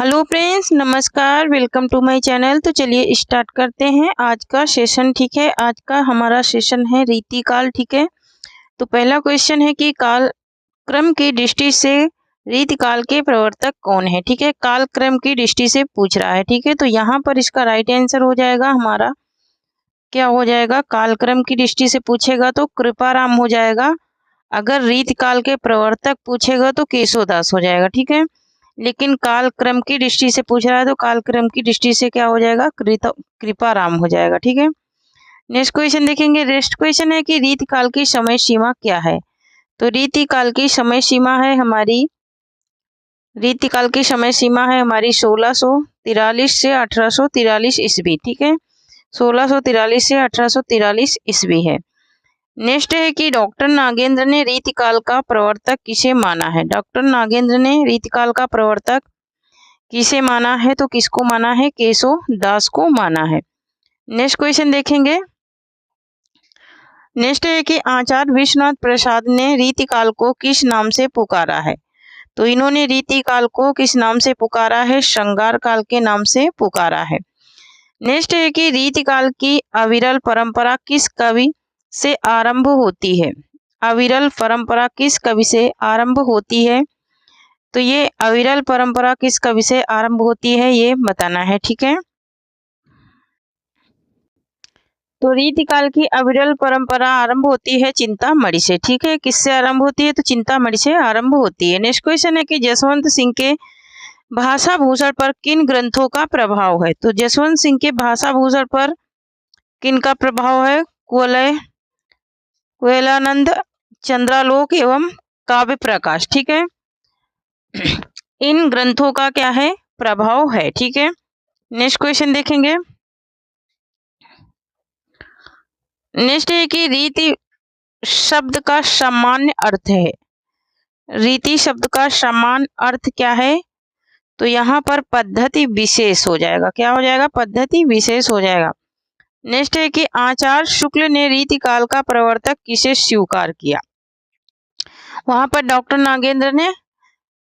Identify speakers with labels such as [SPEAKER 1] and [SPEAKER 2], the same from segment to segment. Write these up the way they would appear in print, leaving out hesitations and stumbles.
[SPEAKER 1] Hello friends, नमस्कार, welcome to my channel. तो चलिए स्टार्ट करते हैं आज का सेशन। ठीक है, आज का हमारा सेशन है रीतिकाल। ठीक है, तो पहला क्वेश्चन है कि काल क्रम की दृष्टि से रीतिकाल के प्रवर्तक कौन है। ठीक है, काल क्रम की दृष्टि से पूछ रहा है। ठीक है, तो यहाँ पर इसका राइट आंसर हो जाएगा हमारा, क्या हो जाएगा, कालक्रम की दृष्टि से पूछेगा तो कृपाराम हो जाएगा। अगर रीतिकाल के प्रवर्तक पूछेगा तो केशवदास हो जाएगा। ठीक है, लेकिन कालक्रम की दृष्टि से पूछ रहा है तो कालक्रम की दृष्टि से क्या हो जाएगा, कृपाराम हो जाएगा। ठीक है, नेक्स्ट क्वेश्चन देखेंगे। नेक्स्ट क्वेश्चन है कि रीतिकाल की समय सीमा क्या है। तो रीतिकाल की समय सीमा है हमारी, रीतिकाल की समय सीमा है हमारी 1643 से 1843 ईस्वी। ठीक है, 1643 से 1843 ईस्वी है। नेक्स्ट है कि डॉक्टर नागेंद्र ने रीतिकाल का प्रवर्तक किसे माना है। डॉक्टर नागेंद्र ने रीतिकाल का प्रवर्तक किसे माना है, तो किसको माना है, केशव दास को माना है। नेक्स्ट क्वेश्चन देखेंगे। नेक्स्ट है कि आचार्य विश्वनाथ प्रसाद ने रीतिकाल को किस नाम से पुकारा है। तो इन्होंने रीतिकाल को किस नाम से पुकारा है, श्रृंगार काल के नाम से पुकारा है। नेक्स्ट है कि रीतिकाल की अविरल परंपरा किस कवि से आरंभ होती है। अविरल परंपरा किस कवि से आरंभ होती है, तो ये अविरल परंपरा किस कवि से आरंभ होती है ये बताना है। ठीक है, तो रीतिकाल की अविरल परंपरा आरंभ होती है चिंतामणि से। ठीक है, किससे आरंभ होती है, तो चिंतामणि से आरंभ होती है। नेक्स्ट क्वेश्चन है कि जसवंत सिंह के भाषा भूषण पर किन ग्रंथों का प्रभाव है। तो जसवंत सिंह के भाषा भूषण पर किन का प्रभाव है, कुवलयानंद, चंद्रालोक एवं काव्य प्रकाश। ठीक है, इन ग्रंथों का क्या है, प्रभाव है। ठीक है, नेक्स्ट क्वेश्चन देखेंगे। नेक्स्ट है कि रीति शब्द का सामान्य अर्थ है। रीति शब्द का सामान्य अर्थ क्या है, तो यहाँ पर पद्धति विशेष हो जाएगा। क्या हो जाएगा, पद्धति विशेष हो जाएगा। नेक्स्ट है कि आचार्य शुक्ल ने रीतिकाल का प्रवर्तक किसे स्वीकार किया। वहां पर डॉक्टर नागेंद्र ने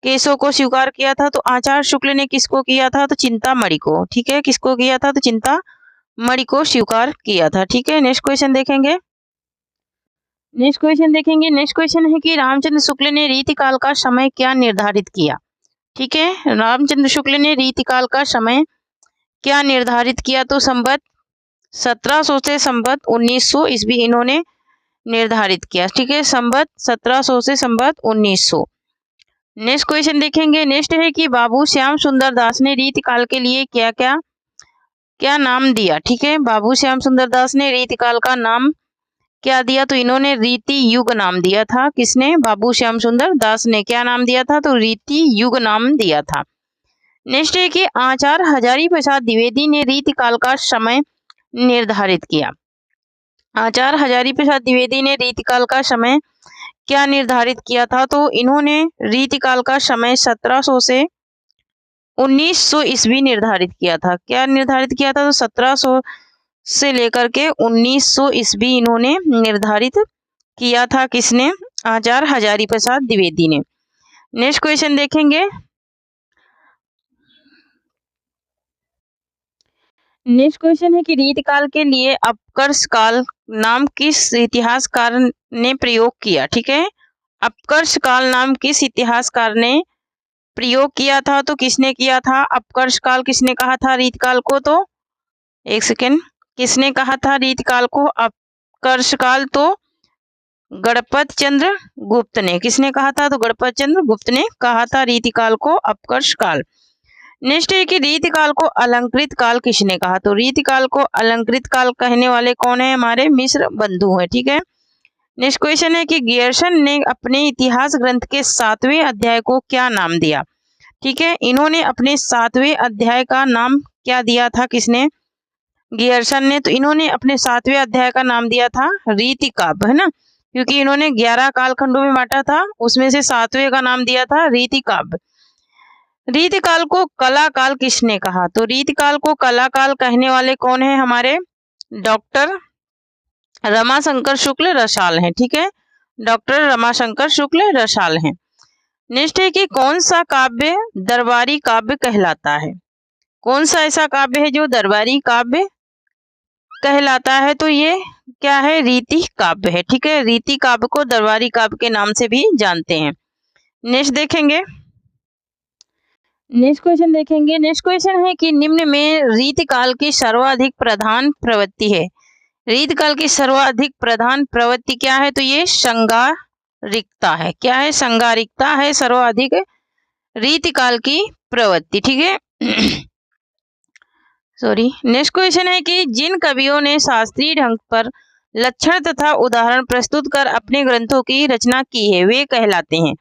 [SPEAKER 1] केशव को स्वीकार किया था, तो आचार्य शुक्ल ने किसको किया था, तो चिंतामणि को। ठीक है, किसको किया था, तो चिंतामणि को स्वीकार किया था। ठीक है, नेक्स्ट क्वेश्चन देखेंगे। नेक्स्ट क्वेश्चन देखेंगे। नेक्स्ट क्वेश्चन है कि रामचंद्र शुक्ल ने रीतिकाल का समय क्या निर्धारित किया। ठीक है, रामचंद्र शुक्ल ने रीतिकाल का समय क्या निर्धारित किया, तो संवत 1700 से संवत 1900 ईस्वी इन्होंने निर्धारित किया। ठीक है, संवत 1700 से संवत 1900। नेक्स्ट क्वेश्चन देखेंगे। नेक्स्ट है कि बाबू श्याम सुंदर दास ने रीतिकाल के लिए क्या नाम दिया। ठीक है, बाबू श्याम सुंदर दास ने रीतिकाल का नाम क्या दिया, तो इन्होंने रीति युग नाम दिया था। किसने, बाबू श्याम सुंदर दास ने क्या नाम दिया था, तो रीति युग नाम दिया था। नेक्स्ट है कि आचार्य हजारी प्रसाद द्विवेदी ने रीतिकाल का समय निर्धारित किया। आचार्य हजारी प्रसाद द्विवेदी ने रीतिकाल का समय क्या निर्धारित किया था, तो इन्होंने रीतिकाल का समय 1700 से 1900 ईस्वी निर्धारित किया था। क्या निर्धारित किया था, तो 1700 से लेकर के 1900 ईस्वी इन्होंने निर्धारित किया था। किसने, आचार्य हजारी प्रसाद द्विवेदी ने। नेक्स्ट क्वेश्चन देखेंगे। नेक्स्ट क्वेश्चन है कि रीतिकाल के लिए अपकर्ष काल नाम किस इतिहासकार ने प्रयोग किया। ठीक है, अपकर्ष काल नाम किस इतिहासकार ने प्रयोग किया था, तो किसने किया था, अपकर्ष काल किसने कहा था रीतिकाल को, तो एक सेकेंड, किसने कहा था रीतिकाल को अपकर्ष काल, तो गणपत चंद्र गुप्त ने। किसने कहा था, तो गणपत चंद्र गुप्त ने कहा था रीतिकाल को अपकर्ष काल। नेक्स्ट है कि रीतिकाल को अलंकृत काल किसने कहा, तो रीतिकाल को अलंकृत काल कहने वाले कौन है, हमारे मिश्र बंधु हैं। ठीक है, नेक्स्ट क्वेश्चन है कि गियर्सन ने अपने इतिहास ग्रंथ के 7वें अध्याय को क्या नाम दिया। ठीक है, इन्होंने अपने 7वें अध्याय का नाम क्या दिया था, किसने, गियर्सन ने। तो इन्होंने अपने 7वें अध्याय का नाम दिया था रीतिकाव्य, है ना, क्योंकि इन्होंने 11 कालखंडों में बांटा था, उसमें से 7वें का नाम दिया था रीतिकाव्य। रीतिकाल को कलाकाल किसने कहा, तो रीतिकाल को कलाकाल कहने वाले कौन है, हमारे डॉक्टर रमाशंकर शुक्ल रसाल हैं। ठीक है, डॉक्टर रमाशंकर शुक्ल रसाल हैं। नेक्स्ट है कि कौन सा काव्य दरबारी काव्य कहलाता है। कौन सा ऐसा काव्य है जो दरबारी काव्य कहलाता है, तो ये क्या है, रीति काव्य है। ठीक है, रीति काव्य को दरबारी काव्य के नाम से भी जानते हैं। नेक्स्ट देखेंगे, नेक्स्ट क्वेश्चन देखेंगे। नेक्स्ट क्वेश्चन है कि निम्न में रीतिकाल की सर्वाधिक प्रधान प्रवृत्ति है। रीतिकाल की सर्वाधिक प्रधान प्रवृत्ति क्या है, तो ये संगारिकता है। क्या है, संगारिकता है सर्वाधिक रीतिकाल की प्रवृत्ति। ठीक है सॉरी। नेक्स्ट क्वेश्चन है कि जिन कवियों ने शास्त्रीय ढंग पर लक्षण तथा उदाहरण प्रस्तुत कर अपने ग्रंथों की रचना की है, वे कहलाते हैं।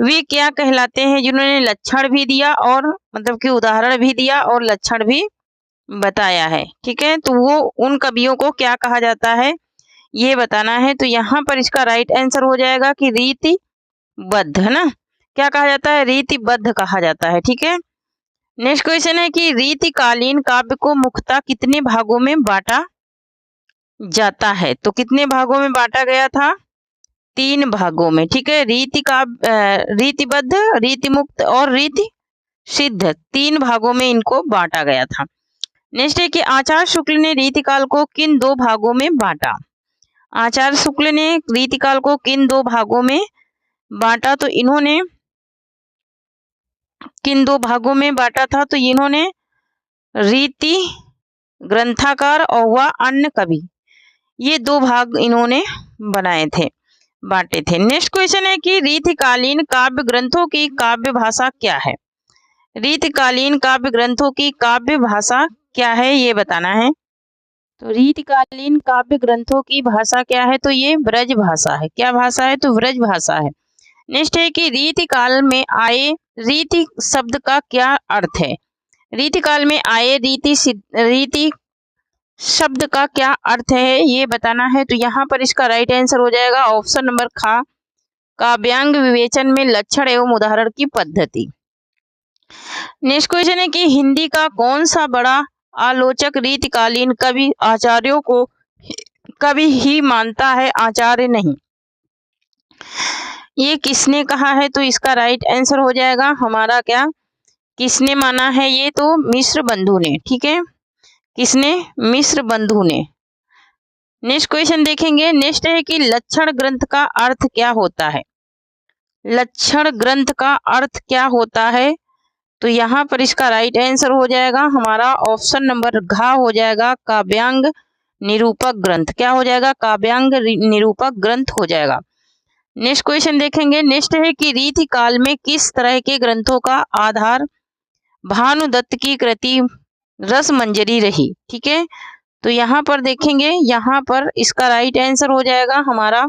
[SPEAKER 1] वे क्या कहलाते हैं, जिन्होंने लक्षण भी दिया और मतलब कि उदाहरण भी दिया और लक्षण भी बताया है। ठीक है, तो वो उन कवियों को क्या कहा जाता है, ये बताना है। तो यहाँ पर इसका राइट आंसर हो जाएगा कि रीतिबद्ध, है ना। क्या कहा जाता है, रीतिबद्ध कहा जाता है। ठीक है, नेक्स्ट क्वेश्चन है कि रीतिकालीन काव्य को मुख्यतः कितने भागों में बांटा जाता है। तो कितने भागों में बांटा गया था, 3 भागों में। ठीक है, रीतिबद्ध, रीतिमुक्त और रीति सिद्ध, 3 भागों में इनको बांटा गया था। नेक्स्ट है कि आचार्य शुक्ल ने रीतिकाल को किन 2 भागों में बांटा। आचार्य शुक्ल ने रीतिकाल को किन 2 भागों में बांटा, तो इन्होंने किन 2 भागों में बांटा था, तो इन्होंने रीति ग्रंथाकार और वह अन्य कवि, ये 2 भाग इन्होंने बनाए थे, बांटे थे। नेक्स्ट क्वेश्चन है कि रीतिकालीन काव्य ग्रंथों की काव्य भाषा क्या है। रीतिकालीन काव्य ग्रंथों की काव्य भाषा क्या है, ये बताना है। तो रीतिकालीन काव्य ग्रंथों की भाषा क्या है, तो ये ब्रज भाषा है। क्या भाषा है, तो ब्रज भाषा है। नेक्स्ट है कि रीतिकाल में आए रीति शब्द का क्या अर्थ है। रीतिकाल में आए रीति शब्द का क्या अर्थ है, ये बताना है। तो यहाँ पर इसका राइट आंसर हो जाएगा ऑप्शन नंबर ख, काव्यांग विवेचन में लक्षण एवं उदाहरण की पद्धति। नेक्स्ट क्वेश्चन है कि हिंदी का कौन सा बड़ा आलोचक रीतिकालीन कवि आचार्यों को कवि ही मानता है, आचार्य नहीं। ये किसने कहा है, तो इसका राइट आंसर हो जाएगा हमारा क्या, किसने माना है, ये तो मिश्र बंधु ने। ठीक है, किसने, मिश्र बंधु ने। नेक्स्ट क्वेश्चन देखेंगे। नेक्स्ट है कि लक्षण ग्रंथ का अर्थ क्या होता है। लक्षण ग्रंथ का अर्थ क्या होता है, तो यहाँ पर इसका राइट आंसर हो जाएगा हमारा ऑप्शन नंबर घ हो जाएगा, काव्यांग निरूपक ग्रंथ। क्या हो जाएगा, काव्यांग निरूपक ग्रंथ हो जाएगा। नेक्स्ट क्वेश्चन देखेंगे। नेक्स्ट है कि रीतिकाल में किस तरह के ग्रंथों का आधार भानुदत्त की कृति रसमंजरी रही। ठीक है, तो यहाँ पर देखेंगे, यहाँ पर इसका राइट आंसर हो जाएगा हमारा,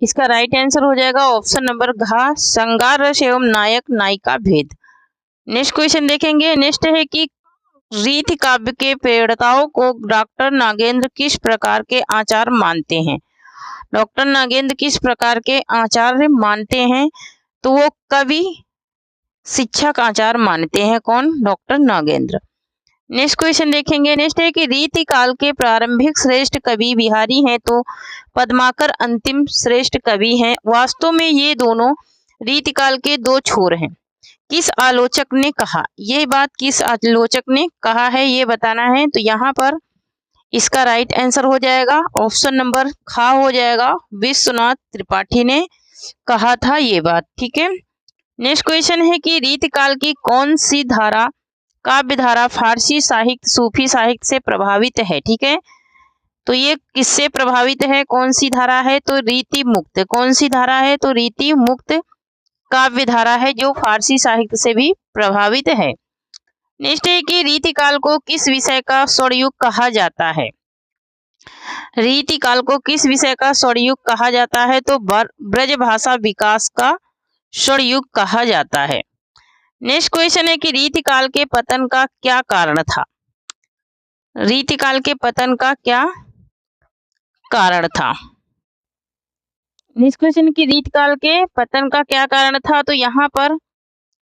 [SPEAKER 1] इसका राइट आंसर हो जाएगा ऑप्शन नंबर घ, श्रृंगार रस एवं नायक नायिका भेद। नेक्स्ट क्वेश्चन देखेंगे। नेक्स्ट है कि रीति काव्य के प्रेरणाओं को डॉक्टर नागेंद्र किस प्रकार के आचार मानते हैं। डॉक्टर नागेंद्र किस प्रकार के आचार्य मानते हैं, तो वो कवि शिक्षक आचार मानते हैं। कौन, डॉक्टर नागेंद्र। नेक्स्ट क्वेश्चन देखेंगे। नेक्स्ट है कि रीतिकाल के प्रारंभिक श्रेष्ठ कवि बिहारी हैं तो पद्माकर अंतिम श्रेष्ठ कवि हैं। वास्तव में ये दोनों रीतिकाल के 2 छोर हैं। किस आलोचक ने कहा, ये बात किस आलोचक ने कहा है, ये बताना है। तो यहाँ पर इसका राइट आंसर हो जाएगा ऑप्शन नंबर ख हो जाएगा, विश्वनाथ त्रिपाठी ने कहा था ये बात। ठीक है, नेक्स्ट क्वेश्चन है कि रीतिकाल की कौन सी धारा, काव्य धारा फारसी साहित्य सूफी साहित्य से प्रभावित है। ठीक है, तो ये किससे प्रभावित है, कौन सी धारा है, तो रीति मुक्त। कौन सी धारा है, तो रीति मुक्त काव्य धारा है जो फारसी साहित्य से भी प्रभावित है। नेक्स्ट है कि रीतिकाल को किस विषय का स्वर्णयुग कहा जाता है। रीतिकाल को किस विषय का स्वर्णयुग कहा जाता है, तो ब्रज भाषा विकास का स्वर्णयुग कहा जाता है। नेक्स्ट क्वेश्चन है कि रीतिकाल के पतन का क्या कारण था। रीतिकाल के पतन का क्या कारण था। नेक्स्ट क्वेश्चन की रीतिकाल के पतन का क्या कारण था, तो यहाँ पर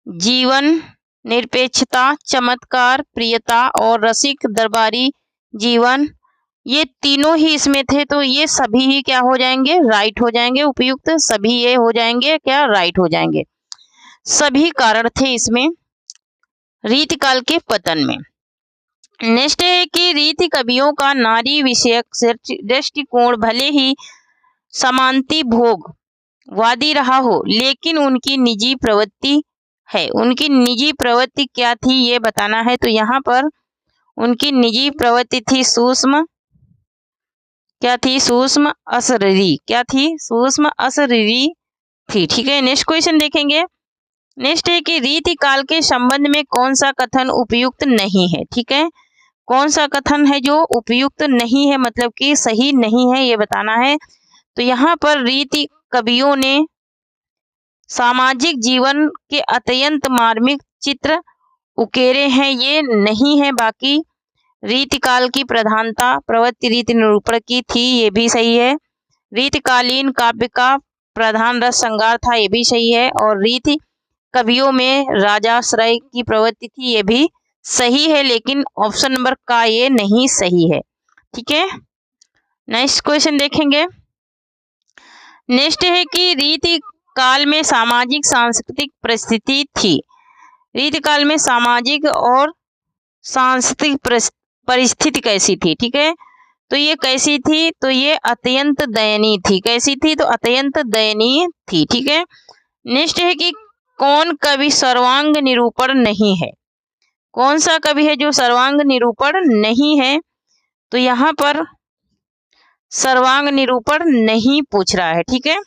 [SPEAKER 1] जीवन निरपेक्षता, चमत्कार, प्रियता और रसिक दरबारी जीवन, ये तीनों ही इसमें थे, तो ये सभी ही क्या हो जाएंगे, राइट हो जाएंगे। उपयुक्त सभी ये हो जाएंगे क्या, राइट हो जाएंगे। सभी कारण थे इसमें रीतिकाल के पतन में। नेक्स्ट है कि रीति कवियों का नारी विषयक दृष्टिकोण भले ही समांति भोग वादी रहा हो, लेकिन उनकी निजी प्रवृत्ति है। उनकी निजी प्रवृत्ति क्या थी ये बताना है। तो यहाँ पर उनकी निजी प्रवृत्ति थी सूक्ष्म, क्या थी, सूक्ष्म अशरीरी, क्या थी, सूक्ष्म अशरीरी थी। ठीक है, नेक्स्ट क्वेश्चन देखेंगे। नेक्स्ट है कि रीति काल के संबंध में कौन सा कथन उपयुक्त नहीं है। ठीक है, कौन सा कथन है जो उपयुक्त नहीं है, मतलब कि सही नहीं है, ये बताना है। तो यहाँ पर रीति कवियों ने सामाजिक जीवन के अत्यंत मार्मिक चित्र उकेरे हैं, ये नहीं है। बाकी रीतिकाल की प्रधानता प्रवृत्ति रीति निरूपण की थी, ये भी सही है। रीतिकालीन काव्य का प्रधान रस श्रृंगार था, ये भी सही है। और रीति कवियों में राजाश्रय की प्रवृत्ति थी, ये भी सही है, लेकिन ऑप्शन नंबर का ये नहीं सही है। ठीक है, नेक्स्ट क्वेश्चन देखेंगे। नेक्स्ट है कि रीति काल में सामाजिक सांस्कृतिक परिस्थिति थी। रीति काल में सामाजिक और सांस्कृतिक परिस्थिति कैसी थी। ठीक है, तो ये कैसी थी, तो ये अत्यंत दयनीय थी। कैसी थी, तो अत्यंत दयनीय थी। ठीक है, नेक्स्ट है कि कौन कवि सर्वांग निरूपण नहीं है। कौन सा कवि है जो सर्वांग निरूपण नहीं है, तो यहाँ पर सर्वांग निरूपण नहीं पूछ रहा है। ठीक है,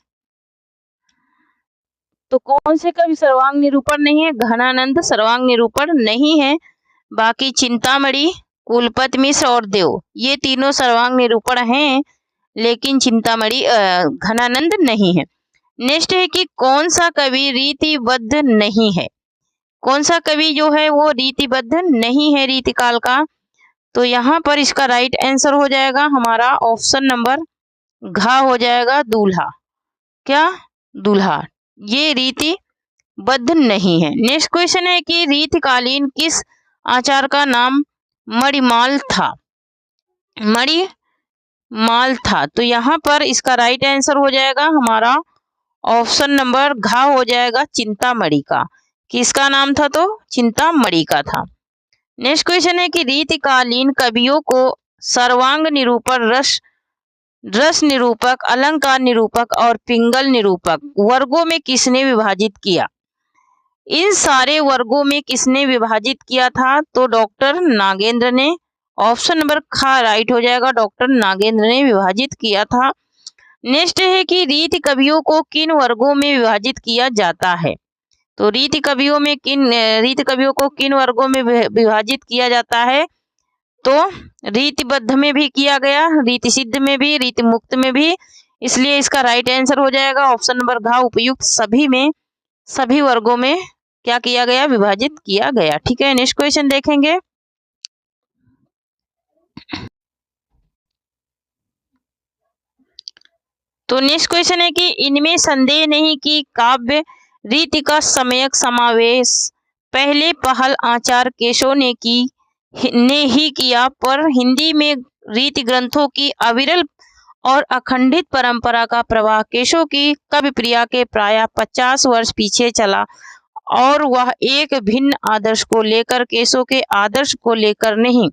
[SPEAKER 1] तो कौन से कवि सर्वांग निरूपण नहीं है, घनानंद सर्वांग निरूपण नहीं है। बाकी चिंतामणि, कुलपति मिश्र और देव, ये तीनों सर्वांग निरूपण हैं, लेकिन चिंतामणि घनानंद नहीं है। नेक्स्ट है कि कौन सा कवि रीतिबद्ध नहीं है। कौन सा कवि जो है वो रीतिबद्ध नहीं है रीतिकाल का, तो यहाँ पर इसका राइट आंसर हो जाएगा हमारा ऑप्शन नंबर घ हो जाएगा, दूल्हा। क्या, दूल्हा, ये रीतिबद्ध नहीं है। नेक्स्ट क्वेश्चन है कि रीतिकालीन किस आचार का नाम मणिमाल था। मणिमाल था, तो यहाँ पर इसका राइट आंसर हो जाएगा हमारा ऑप्शन नंबर घ हो जाएगा, चिंतामणि का। किसका नाम था, तो चिंतामणि का था। नेक्स्ट क्वेश्चन है कि रीतिकालीन कवियों को सर्वांग निरूपण, रस निरूपक, अलंकार निरूपक और पिंगल निरूपक वर्गों में किसने विभाजित किया। इन सारे वर्गों में किसने विभाजित किया था, तो डॉक्टर नागेंद्र ने। ऑप्शन नंबर ख राइट हो जाएगा, डॉक्टर नागेंद्र ने विभाजित किया था। नेक्स्ट है कि रीति कवियों को किन वर्गों में विभाजित किया जाता है। तो रीति कवियों को किन वर्गों में विभाजित किया जाता है, तो रीतिबद्ध में भी किया गया, रीति सिद्ध में भी, रीति मुक्त में भी, इसलिए इसका राइट आंसर हो जाएगा ऑप्शन नंबर घ, उपयुक्त सभी में, सभी वर्गों में क्या किया गया, विभाजित किया गया। ठीक है, नेक्स्ट क्वेश्चन देखेंगे। तो नेक्स्ट क्वेश्चन है कि इनमें संदेह नहीं कि काव्य रीति का सम्यक समावेश पहले पहल आचार्य केशव ने ही किया, पर हिंदी में रीति ग्रंथों की अविरल और अखंडित परंपरा का प्रवाह केशव की कवि प्रिया के प्रायः 50 वर्ष पीछे चला, और वह एक भिन्न आदर्श को लेकर, केशव के आदर्श को लेकर नहीं।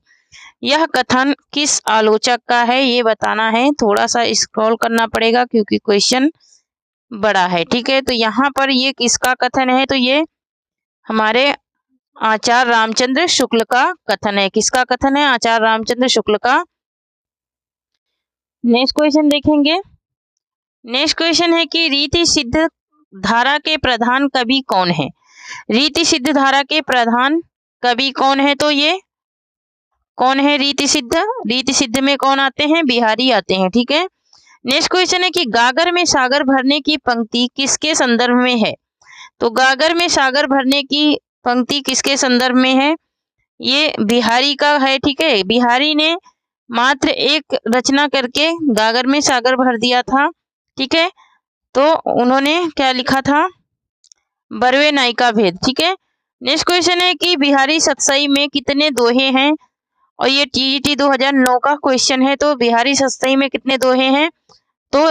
[SPEAKER 1] यह कथन किस आलोचक का है ये बताना है। थोड़ा सा स्क्रॉल करना पड़ेगा क्योंकि क्वेश्चन बड़ा है। ठीक है, तो यहाँ पर ये किसका कथन है, तो ये हमारे आचार्य रामचंद्र शुक्ल का कथन है। किसका कथन है, आचार्य रामचंद्र शुक्ल का। नेक्स्ट क्वेश्चन देखेंगे। नेक्स्ट क्वेश्चन है कि रीति सिद्ध धारा के प्रधान कवि कौन है। रीति सिद्ध धारा के प्रधान कवि कौन है, तो ये कौन है, रीति सिद्ध में कौन आते हैं, बिहारी आते हैं। ठीक है, नेक्स्ट क्वेश्चन है कि गागर में सागर भरने की पंक्ति किसके संदर्भ में है। तो गागर में सागर भरने की पंक्ति किसके संदर्भ में है, ये बिहारी का है। ठीक है, बिहारी ने मात्र एक रचना करके गागर में सागर भर दिया था। ठीक है, तो उन्होंने क्या लिखा था, बरवे नायिका भेद। ठीक है, नेक्स्ट क्वेश्चन है कि बिहारी सतसई में कितने दोहे हैं। और ये टीजीटी 2009 का क्वेश्चन है। तो बिहारी सतसई में कितने दोहे हैं? तो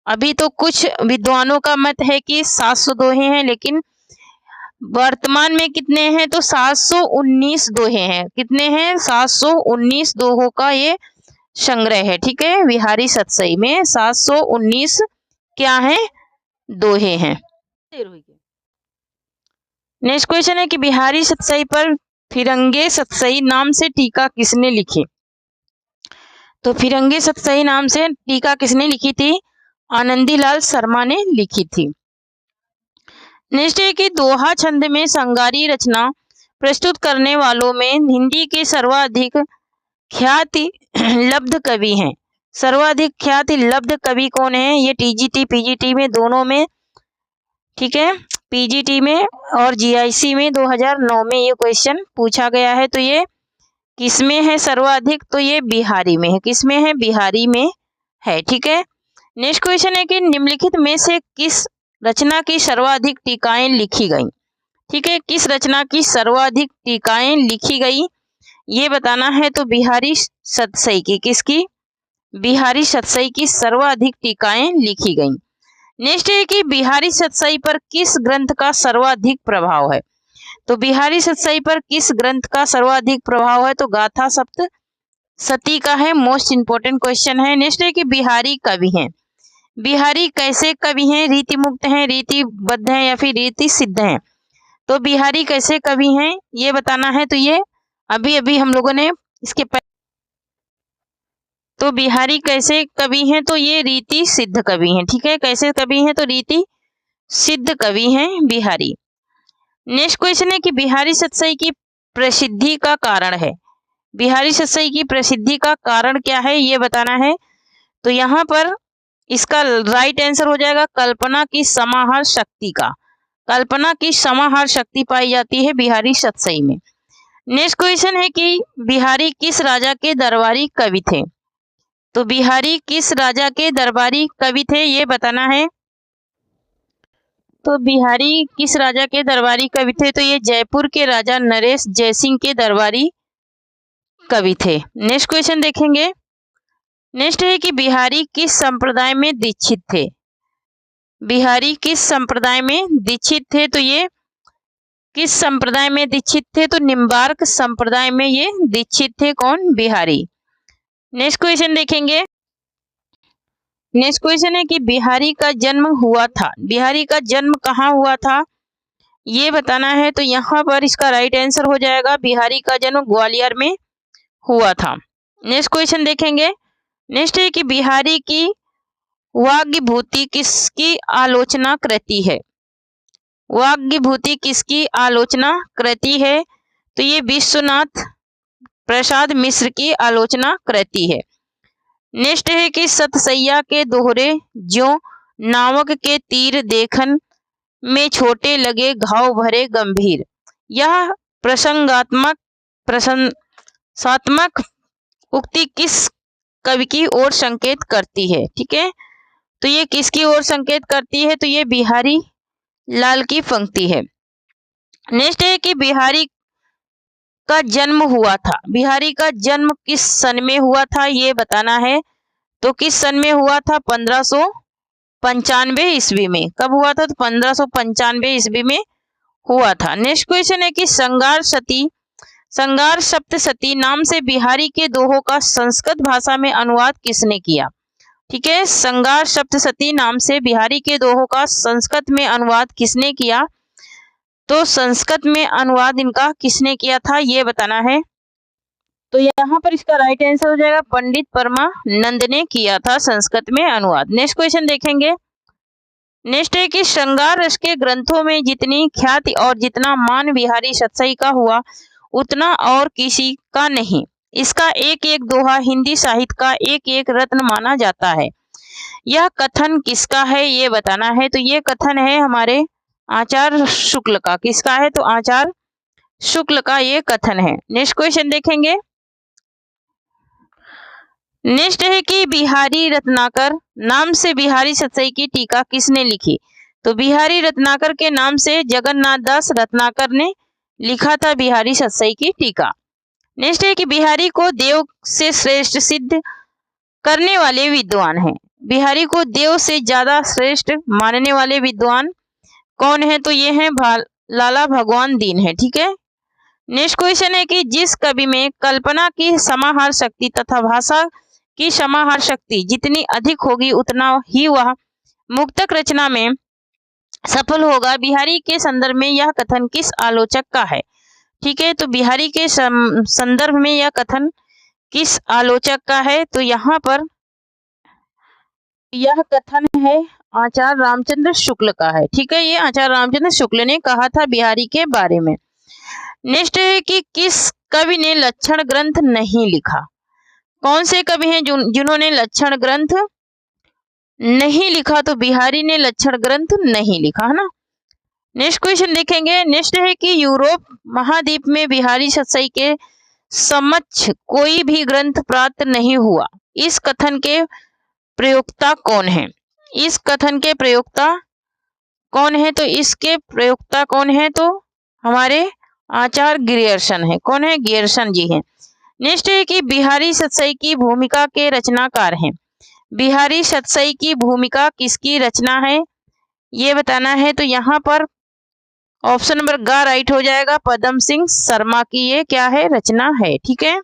[SPEAKER 1] अभी तो कुछ विद्वानों का मत है कि 700 दोहे हैं, लेकिन वर्तमान में कितने हैं? तो 719 दोहे हैं। कितने हैं? 719 दोहों का ये संग्रह है। ठीक है, बिहारी सतसई में 719 क्या है? दोहे हैं। नेक्स्ट क्वेश्चन है कि बिहारी सतसई पर फिरंगे सतसई नाम से टीका किसने लिखी? तो फिरंगे सतसई नाम से टीका किसने लिखी थी? आनंदीलाल शर्मा ने लिखी थी। नेक्स्ट है कि दोहा छंद में संगारी रचना प्रस्तुत करने वालों में हिंदी के सर्वाधिक ख्याति लब्ध कवि हैं। सर्वाधिक ख्याति लब्ध कवि कौन है? ये टीजीटी पीजीटी में दोनों में, ठीक है, पीजीटी में और जीआईसी में 2009 में ये क्वेश्चन पूछा गया है। तो ये किसमें है सर्वाधिक? तो ये बिहारी में है। किसमें है? बिहारी में है। ठीक है, नेक्स्ट क्वेश्चन है कि निम्नलिखित में से किस रचना की सर्वाधिक टीकाएं लिखी गई? ठीक है, किस रचना की सर्वाधिक टीकाएं लिखी गई ये बताना है। तो बिहारी सतसई की, किसकी? बिहारी सतसई की सर्वाधिक टीकाएं लिखी गई। नेक्स्ट है कि बिहारी सतसई पर किस ग्रंथ का सर्वाधिक प्रभाव है? तो बिहारी सतसई पर किस ग्रंथ का सर्वाधिक प्रभाव है? तो गाथा सप्तशती का है। मोस्ट इंपोर्टेंट क्वेश्चन है। नेक्स्ट है कि बिहारी कवि हैं। बिहारी कैसे कवि हैं? रीति मुक्त हैं, रीतिबद्ध हैं या फिर रीति सिद्ध हैं? तो बिहारी कैसे कवि हैं ये बताना है। तो ये अभी अभी हम लोगों ने इसके तो बिहारी कैसे कवि हैं? तो ये रीति सिद्ध कवि हैं। ठीक है, कैसे कवि हैं? तो रीति सिद्ध कवि हैं बिहारी। नेक्स्ट क्वेश्चन है कि बिहारी सतसई की प्रसिद्धि का कारण है। बिहारी सतसई की प्रसिद्धि का कारण क्या है ये बताना है। तो यहाँ पर इसका राइट आंसर हो जाएगा कल्पना की समाहार शक्ति का। कल्पना की समाहार शक्ति पाई जाती है बिहारी सतसई में। नेक्स्ट क्वेश्चन है कि बिहारी किस राजा के दरबारी कवि थे? तो बिहारी किस राजा के दरबारी कवि थे ये बताना है। तो बिहारी किस राजा के दरबारी कवि थे? तो ये जयपुर के राजा नरेश जयसिंह के दरबारी कवि थे। नेक्स्ट क्वेश्चन देखेंगे। नेक्स्ट है कि बिहारी किस संप्रदाय में दीक्षित थे? बिहारी किस संप्रदाय में दीक्षित थे? तो ये किस संप्रदाय में दीक्षित थे? तो निम्बार्क संप्रदाय में ये दीक्षित थे। कौन? बिहारी। नेक्स्ट क्वेश्चन देखेंगे। नेक्स्ट क्वेश्चन है कि बिहारी का जन्म हुआ था। बिहारी का जन्म कहाँ हुआ था ये बताना है। तो यहाँ पर इसका राइट आंसर हो जाएगा बिहारी का जन्म ग्वालियर में हुआ था। नेक्स्ट क्वेश्चन देखेंगे। नेक्स्ट है कि बिहारी की वाग्विभूति किसकी आलोचना कृति है? वाग्विभूति किसकी आलोचना कृति है? तो ये विश्वनाथ प्रसाद मिश्र की आलोचना कृति है। नेक्स्ट है कि सतसैया के दोहरे ज्यों नावक के तीर देखन में छोटे लगे घाव भरे गंभीर। यह प्रशंसात्मक उक्ति किस कवि की ओर संकेत करती है? ठीक है, तो ये किसकी ओर संकेत करती है? तो ये बिहारी लाल की पंक्ति है। नेक्स्ट है कि बिहारी का जन्म हुआ था। बिहारी का जन्म किस सन में हुआ था ये बताना है। तो किस सन में हुआ था? 1595 ईस्वी में। कब हुआ था? तो 1595 ईस्वी में हुआ था। नेक्स्ट क्वेश्चन है कि संगार सप्तशती नाम से बिहारी के दोहों का संस्कृत भाषा में अनुवाद किसने किया? ठीक है, संगार सप्तशती नाम से बिहारी के दोहों का संस्कृत में अनुवाद किसने किया? तो संस्कृत में अनुवाद इनका किसने किया था ये बताना है। तो यहाँ पर इसका राइट आंसर हो जाएगा पंडित परमानंद ने किया था संस्कृत में अनुवाद। नेक्स्ट क्वेश्चन देखेंगे। नेक्स्ट है कि श्रृंगार रस के ग्रंथों में जितनी ख्याति और जितना मान बिहारी सतसई का हुआ उतना और किसी का नहीं। इसका एक एक दोहा हिंदी साहित्य का एक एक रत्न माना जाता है। यह कथन किसका है ये बताना है। तो ये कथन है हमारे आचार्य शुक्ल का। किसका है? तो आचार्य शुक्ल का ये कथन है। नेक्स्ट क्वेश्चन देखेंगे। नेक्स्ट है कि बिहारी रत्नाकर नाम से बिहारी सतसई की टीका किसने लिखी? तो बिहारी रत्नाकर के नाम से जगन्नाथ दास रत्नाकर ने लिखा था बिहारी सतसई की टीका। नेक्स्ट है कि बिहारी को देव से श्रेष्ठ सिद्ध करने वाले विद्वान हैं। बिहारी को देव से ज्यादा श्रेष्ठ मानने वाले विद्वान कौन है? तो ये है लाला भगवान दीन है। ठीक है। नेक्स्ट क्वेश्चन है कि जिस कवि में कल्पना की समाहार शक्ति तथा भाषा की समाहार शक्ति जितनी अधिक होगी उतना ही वह मुक्तक रचना में सफल होगा। बिहारी के संदर्भ में यह कथन किस आलोचक का है? ठीक है। तो बिहारी के संदर्भ में यह कथन किस आलोचक का है? तो यहाँ पर यह कथन है आचार्य रामचंद्र शुक्ल का है। ठीक है। ये आचार्य रामचंद्र शुक्ल ने कहा था बिहारी के बारे में। नेक्स्ट है कि किस कवि ने लक्षण ग्रंथ नहीं लिखा? कौन से कवि हैं जिन्होंने लक्षण ग्रंथ नहीं लिखा? तो बिहारी ने लक्षण ग्रंथ नहीं लिखा, है ना। नेक्स्ट क्वेश्चन देखेंगे। नेक्स्ट है कि यूरोप महाद्वीप में बिहारी सतसई के समक्ष कोई भी ग्रंथ प्राप्त नहीं हुआ। इस कथन के प्रयोक्ता कौन है? इस कथन के प्रयोक्ता कौन है? तो इसके प्रयोक्ता कौन है? तो हमारे आचार्य गियर्सन है। कौन है? गियर्सन जी हैं। नेक्स्ट है कि बिहारी सतसई की भूमिका के रचनाकार हैं। बिहारी सतसई की भूमिका किसकी रचना है ये बताना है। तो यहाँ पर ऑप्शन नंबर ग राइट हो जाएगा, पदम सिंह शर्मा की ये क्या है? रचना है। ठीक है।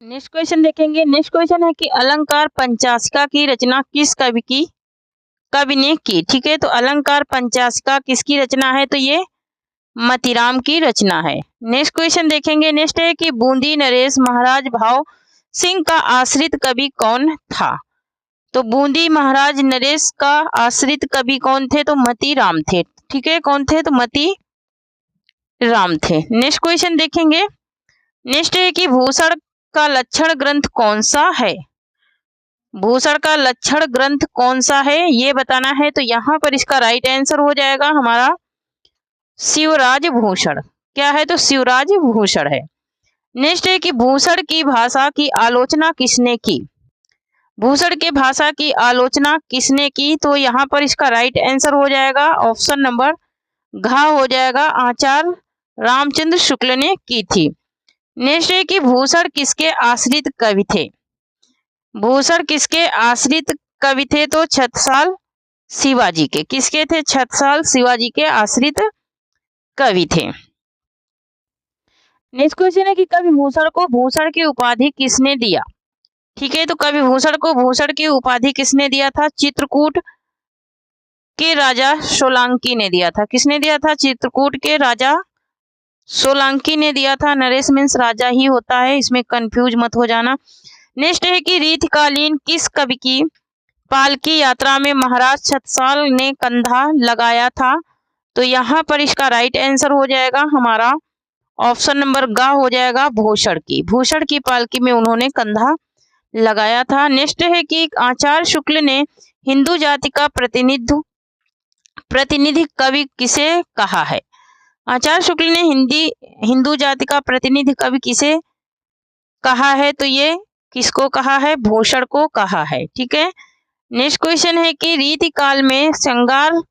[SPEAKER 1] नेक्स्ट क्वेश्चन देखेंगे। नेक्स्ट क्वेश्चन है कि अलंकार पंचाशिका की रचना किस कवि ने की? ठीक है। तो अलंकार पंचाशिका किसकी रचना है? तो ये मतीराम की रचना है। नेक्स्ट क्वेश्चन देखेंगे। नेक्स्ट है कि बूंदी नरेश महाराज भाव सिंह का आश्रित कवि कौन था? तो बूंदी महाराज नरेश का आश्रित कवि कौन थे? तो मतीराम थे। ठीक है। कौन थे? तो मतीराम थे। नेक्स्ट क्वेश्चन देखेंगे। नेक्स्ट है कि भूषण का लक्षण ग्रंथ कौन सा है? भूषण का लक्षण ग्रंथ कौन सा है ये बताना है। तो यहाँ पर इसका राइट आंसर हो जाएगा हमारा शिवराज भूषण। क्या है? तो शिवराज भूषण है। नेक्स्ट है कि भूषण की भाषा की आलोचना किसने की? भूषण के भाषा की आलोचना किसने की? तो यहाँ पर इसका राइट आंसर हो जाएगा ऑप्शन नंबर घ हो जाएगा, आचार्य रामचंद्र शुक्ल ने की थी। नेक्स्ट है कि भूषण किसके आश्रित कवि थे? भूषण किसके आश्रित कवि थे? तो छत्रसाल शिवाजी के। किसके थे? छत्रसाल शिवाजी के आश्रित कवि थे। नेक्स्ट क्वेश्चन है कि कवि भूषण को भूषण की उपाधि किसने दिया? ठीक है। तो कवि भूषण को भूषण की उपाधि किसने दिया था? चित्रकूट के राजा सोलंकी ने दिया था। किसने दिया था? चित्रकूट के राजा सोलंकी ने दिया था। नरेश मीन्स राजा ही होता है, इसमें कंफ्यूज मत हो जाना। नेक्स्ट है कि रीतिकालीन किस कवि की पालकी यात्रा में महाराज छत्रसाल ने कंधा लगाया था? तो यहाँ पर इसका राइट आंसर हो जाएगा हमारा ऑप्शन नंबर ग हो जाएगा, भूषण की। भूषण की पालकी में उन्होंने कंधा लगाया था। नेक्स्ट है कि आचार्य शुक्ल ने हिंदू जाति का प्रतिनिधि कवि किसे कहा है? आचार्य शुक्ल ने हिंदू जाति का प्रतिनिधि कवि किसे कहा है? तो ये किसको कहा है? भूषण को कहा है। ठीक है। नेक्स्ट क्वेश्चन है कि रीति काल में श्रृंगार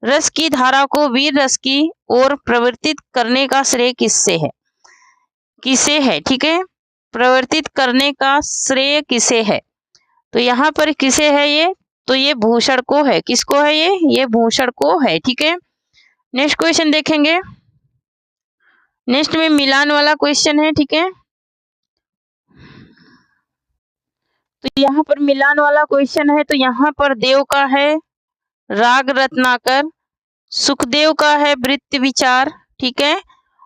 [SPEAKER 1] रस की धारा को वीर रस की ओर प्रवर्तित करने का श्रेय किससे है? किसे है? ठीक है। प्रवर्तित करने का श्रेय किसे है? तो यहाँ पर किसे है ये? तो ये भूषण को है। किसको है ये भूषण को है। ठीक है। नेक्स्ट क्वेश्चन देखेंगे। नेक्स्ट में मिलान वाला क्वेश्चन है। ठीक है। तो यहाँ पर मिलान वाला क्वेश्चन है। तो यहाँ पर देव का है राग रत्नाकर, सुखदेव का है वृत्त विचार। ठीक है।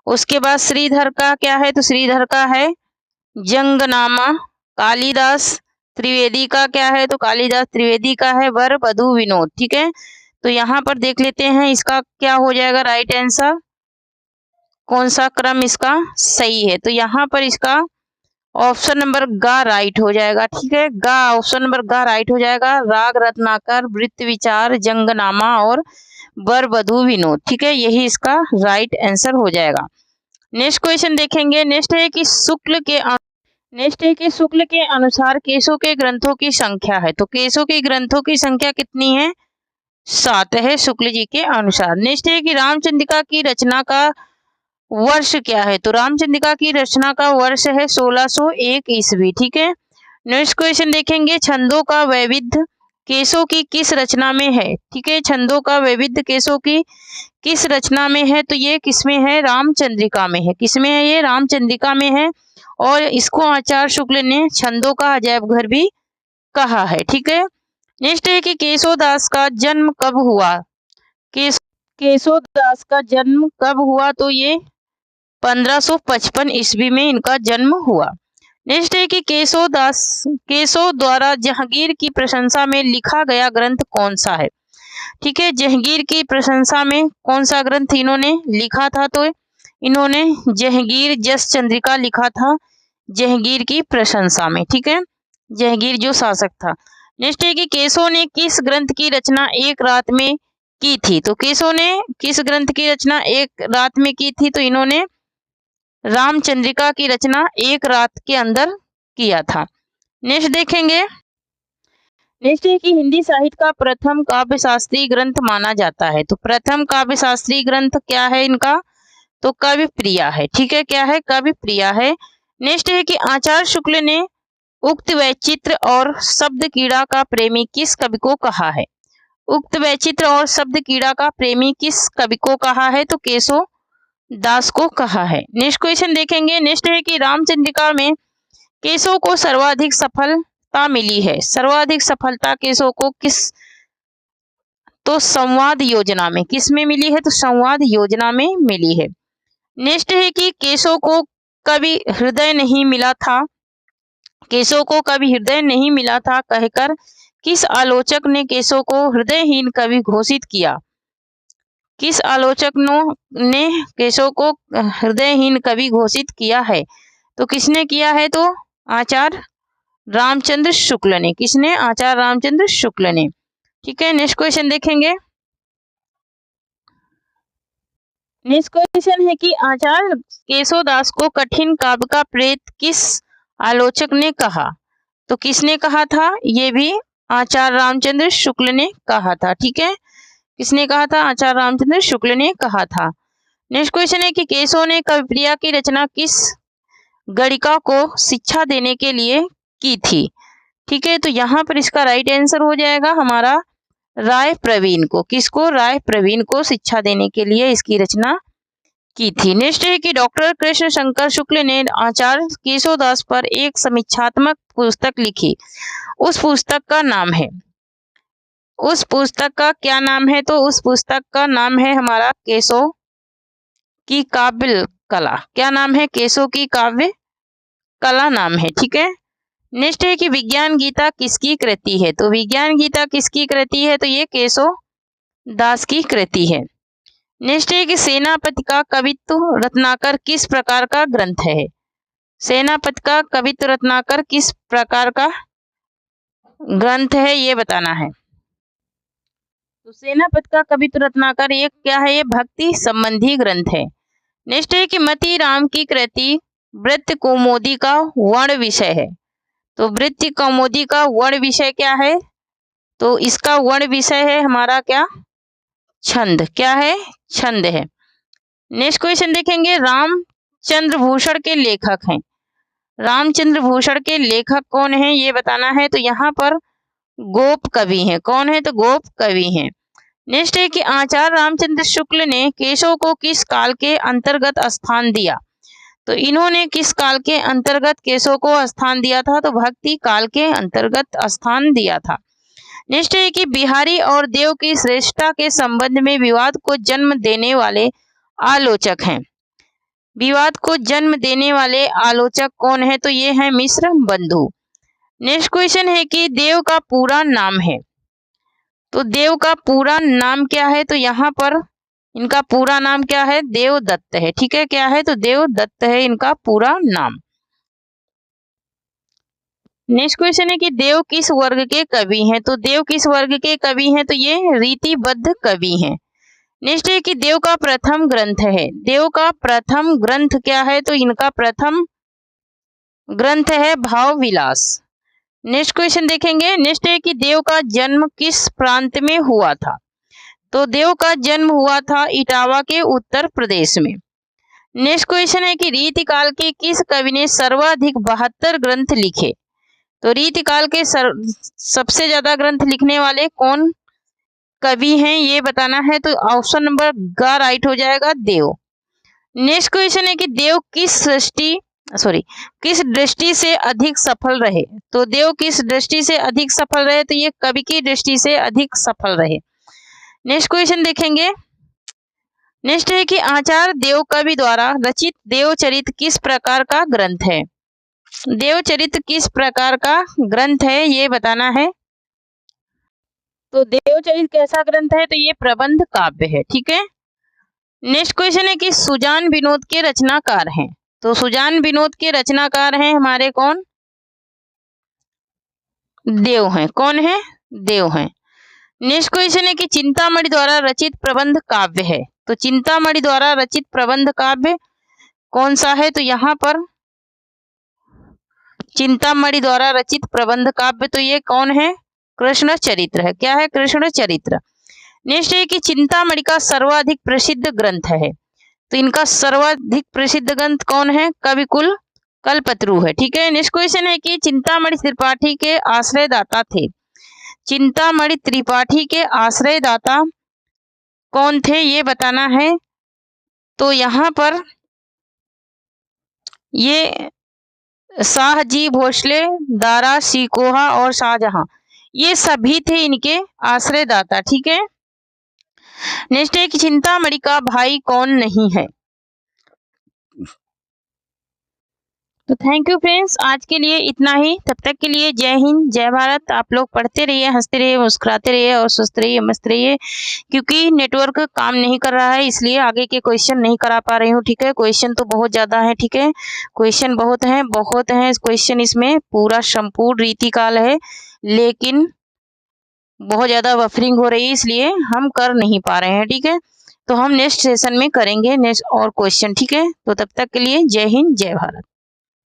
[SPEAKER 1] उसके बाद श्रीधर का क्या है? तो श्रीधर का है जंगनामा। कालिदास त्रिवेदी का क्या है? तो कालिदास त्रिवेदी का है वर वधु विनोद। ठीक है। तो यहाँ पर देख लेते हैं इसका क्या हो जाएगा राइट आंसर, कौन सा क्रम इसका सही है। तो यहाँ पर इसका ऑप्शन नंबर ग राइट हो जाएगा। ठीक है। ग ऑप्शन नंबर ग राइट हो जाएगा। राग रत्नाकर, वृत्त विचार, जंगनामा और वर वधु विनोद। ठीक है। यही इसका राइट आंसर हो जाएगा। नेक्स्ट क्वेश्चन देखेंगे। नेक्स्ट है कि शुक्ल के अनुसार केशों के ग्रंथों की संख्या है। तो केशों के ग्रंथों की संख्या कितनी है? 7 है शुक्ल जी के अनुसार। नेक्स्ट है कि रामचंद्रिका की रचना का वर्ष क्या है? तो रामचंद्रिका की रचना का वर्ष है 1601 ईस्वी। ठीक है, नेक्स्ट क्वेश्चन देखेंगे, छंदों का वैविध्य केसों की किस रचना में है? ठीक है, छंदों का वैविध्य केसों की किस रचना में है? तो ये किसमें है? रामचंद्रिका में है। किसमें है ये? रामचंद्रिका में है। और इसको आचार्य शुक्ल ने छंदों का अजैब घर भी कहा है। ठीक है, नेक्स्ट है कि केशोदास का जन्म कब हुआ? केशोदास का जन्म कब हुआ? तो ये 1555 ईस्वी में इनका जन्म हुआ। नेक्स्ट है कि केशव द्वारा जहांगीर की प्रशंसा में लिखा गया ग्रंथ कौन सा है? ठीक है, जहांगीर की प्रशंसा में कौन सा ग्रंथ इन्होंने लिखा था? तो इन्होंने जहांगीर जस चंद्रिका लिखा था जहांगीर की प्रशंसा में। ठीक है, जहांगीर जो शासक था। नेक्स्ट है कि केशव ने किस ग्रंथ की रचना एक रात में की थी? तो केशव ने किस ग्रंथ की रचना एक रात में की थी? तो इन्होंने रामचंद्रिका की रचना एक रात के अंदर किया था। नेक्स्ट देखेंगे, नेक्स्ट है कि हिंदी साहित्य का प्रथम काव्य शास्त्रीय ग्रंथ माना जाता है। तो प्रथम काव्य शास्त्रीय ग्रंथ क्या है इनका? तो कवि प्रिया है। ठीक है, क्या है? कवि प्रिया है। नेक्स्ट है कि आचार्य शुक्ल ने उक्त वैचित्र और शब्द कीड़ा का प्रेमी किस कवि को कहा है? उक्त वैचित्र और शब्द कीड़ा का प्रेमी किस कवि को कहा है? तो केशव दास को कहा है। नेक्स्ट क्वेश्चन देखेंगे, नेक्स्ट है कि रामचंद्रिका में केशव को सर्वाधिक सफलता मिली है। सर्वाधिक सफलता केशव को किस? तो संवाद योजना में। किस में मिली है? तो संवाद योजना में मिली है। नेक्स्ट है कि केशव को कभी हृदय नहीं मिला था। केशव को कभी हृदय नहीं मिला था कहकर किस आलोचक ने केशव को हृदयहीन कवि घोषित किया? किस आलोचक ने केशव को हृदयहीन कवि घोषित किया है? तो किसने किया है? तो आचार्य रामचंद्र शुक्ल ने। किसने? आचार्य रामचंद्र शुक्ल ने। ठीक है, नेक्स्ट क्वेश्चन देखेंगे। नेक्स्ट क्वेश्चन है कि आचार्य केशवदास को कठिन काव्य का प्रेत किस आलोचक ने कहा? तो किसने कहा था? ये भी आचार्य रामचंद्र शुक्ल ने कहा था। ठीक है, किसने कहा था? आचार्य रामचंद्र शुक्ल ने कहा था। नेक्स्ट क्वेश्चन है कि केशव ने कविप्रिया की रचना किस गणिका को शिक्षा देने के लिए की थी? ठीक है, तो यहाँ पर इसका राइट आंसर हो जाएगा हमारा राय प्रवीण को। किसको? राय प्रवीण को शिक्षा देने के लिए इसकी रचना की थी। नेक्स्ट है कि डॉक्टर कृष्ण शंकर शुक्ल ने आचार्य केशवदास पर एक समीक्षात्मक पुस्तक लिखी। उस पुस्तक का नाम है? उस पुस्तक का क्या नाम है? तो उस पुस्तक का नाम है हमारा केशव की काव्य कला। क्या नाम है? केशव की काव्य कला नाम है। ठीक है, नेक्स्ट है कि विज्ञान गीता किसकी कृति है? तो विज्ञान गीता किसकी कृति है? तो ये केशव दास की कृति है। नेक्स्ट है कि सेनापति का कवित्व रत्नाकर किस प्रकार का ग्रंथ है? सेनापति का कवित्व रत्नाकर किस प्रकार का ग्रंथ है, ये बताना है। तो सेनापति का कवित्व रत्नाकर एक क्या है? ये भक्ति संबंधी ग्रंथ है। नेक्स्ट है कि मती राम की कृति वृत्त कौमुदी का वर्ण विषय है। तो वृत्त कौमुदी का वर्ण विषय क्या है? तो इसका वर्ण विषय है हमारा क्या? छंद। क्या है? छंद है। नेक्स्ट क्वेश्चन देखेंगे, रामचंद्र भूषण के लेखक हैं। रामचंद्र भूषण के लेखक कौन है, ये बताना है। तो यहाँ पर गोप कवि हैं। कौन है? तो गोप कवि हैं। नेक्स्ट है कि आचार्य रामचंद्र शुक्ल ने केशव को किस काल के अंतर्गत स्थान दिया? तो इन्होंने किस काल के अंतर्गत केशव को स्थान दिया था? तो भक्ति काल के अंतर्गत स्थान दिया था। नेक्स्ट है कि बिहारी और देव की श्रेष्ठता के संबंध में विवाद को जन्म देने वाले आलोचक हैं। विवाद को जन्म देने वाले आलोचक कौन है? तो ये है मिश्र बंधु। नेक्स्ट क्वेश्चन है कि देव का पूरा नाम है। तो देव का पूरा नाम क्या है? तो यहाँ पर इनका पूरा नाम क्या है? देवदत्त है। ठीक है, क्या है? तो देवदत्त है इनका पूरा नाम। नेक्स्ट क्वेश्चन है कि देव किस वर्ग के कवि हैं? तो देव किस वर्ग के कवि हैं? तो ये रीतिबद्ध कवि हैं। नेक्स्ट है कि देव का प्रथम ग्रंथ है। देव का प्रथम ग्रंथ क्या है? तो इनका प्रथम ग्रंथ है भाव विलास। नेक्स्ट क्वेश्चन देखेंगे, नेक्स्ट है कि देव का जन्म किस प्रांत में हुआ था? तो देव का जन्म हुआ था इटावा के उत्तर प्रदेश में। नेक्स्ट क्वेश्चन है कि रीतिकाल के किस कवि ने सर्वाधिक 72 ग्रंथ लिखे। तो रीतिकाल के सबसे ज्यादा ग्रंथ लिखने वाले कौन कवि हैं ये बताना है। तो ऑप्शन नंबर ग राइट हो जाएगा, देव। नेक्स्ट क्वेश्चन है कि देव किस दृष्टि से अधिक सफल रहे। तो देव किस दृष्टि से अधिक सफल रहे, तो ये कवि की दृष्टि से अधिक सफल रहे। नेक्स्ट क्वेश्चन देखेंगे। नेक्स्ट है कि आचार्य देवकवि द्वारा रचित देवचरित किस प्रकार का ग्रंथ है। देवचरित किस प्रकार का ग्रंथ है ये बताना है। तो देवचरित कैसा ग्रंथ है, तो ये प्रबंध काव्य है, ठीक है। नेक्स्ट क्वेश्चन है कि सुजान विनोद के रचनाकार हैं। तो सुजान विनोद के रचनाकार हैं हमारे कौन, देव हैं। कौन है, देव हैं। नेक्स्ट क्वेश्चन है कि चिंतामणि द्वारा रचित प्रबंध काव्य है। तो चिंतामणि द्वारा रचित प्रबंध काव्य कौन सा है, तो यहाँ पर चिंतामणि द्वारा रचित प्रबंध काव्य तो ये कौन है, कृष्ण चरित्र है। क्या है, कृष्ण चरित्र। नेक्स्ट है कि चिंतामणि का सर्वाधिक प्रसिद्ध ग्रंथ है। तो इनका सर्वाधिक प्रसिद्ध ग्रंथ कौन है, कविकुल कल्पतरु है, ठीक है। नेक्स्ट क्वेश्चन है कि चिंतामणि त्रिपाठी के आश्रयदाता थे। चिंतामणि त्रिपाठी के आश्रयदाता कौन थे ये बताना है। तो यहाँ पर ये शाहजी भोसले, दारा सिकोहा और शाहजहां ये सभी थे इनके आश्रयदाता, ठीक है। नेक्स्ट है कि चिंतामणि का भाई कौन नहीं है। तो थैंक यू फ्रेंड्स, आज के लिए इतना ही। तब तक के लिए जय हिंद, जय भारत। आप लोग पढ़ते रहिए, हंसते रहिए, मुस्कुराते रहिए और स्वस्थ रहिए, मस्त रहिए। क्योंकि नेटवर्क काम नहीं कर रहा है इसलिए आगे के क्वेश्चन नहीं करा पा रही हूँ, ठीक है। क्वेश्चन तो बहुत ज़्यादा है, ठीक है। क्वेश्चन बहुत हैं क्वेश्चन। इसमें पूरा संपूर्ण रीतिकाल है, लेकिन बहुत ज़्यादा बफरिंग हो रही है इसलिए हम कर नहीं पा रहे हैं, ठीक है। तो हम नेक्स्ट सेशन में करेंगे नेक्स्ट और क्वेश्चन, ठीक है। तो तब तक के लिए जय हिंद, जय भारत।